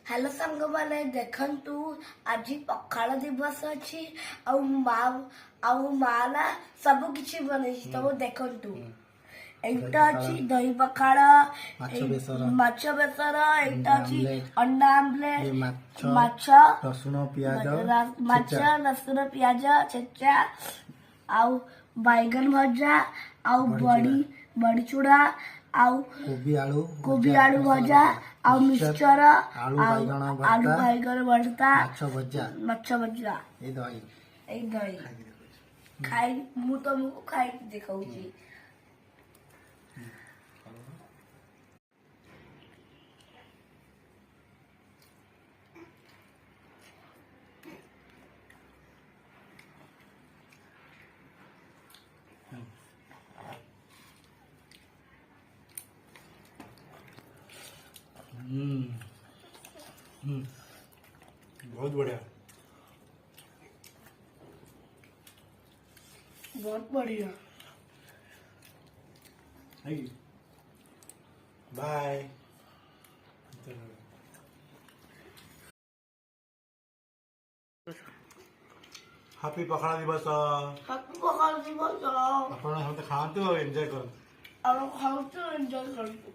Hello सांग मैंने देखंतु आज पखाल दिवस अच्छी माँ ना सब किछि बनै तो देखंतु एटा अछि दही पखाल माछ बेसर एटा अछि अंडा आमलेट माछ रसुण पियाज माछ रसुण पियाज छेचा आउ बैगन भजा आउ बड़ी चूड़ा आउ कोबी आलू भजा आउ मिक्सचर आलू बैगन भरता माछ भजा ए दही खाई मु तुमको खाई देखाऊची बहुत बढ़िया बाय हैप्पी पखाला दिवस ଆପଣ ସମସ୍ତେ ଖାଆନ୍ତୁ ଆଉ ଏନ୍ଜୟ କରନ୍ତୁ। ଆଉ ଖାଉଛୁ ଏନ୍ଜୟ କରୁଛୁ।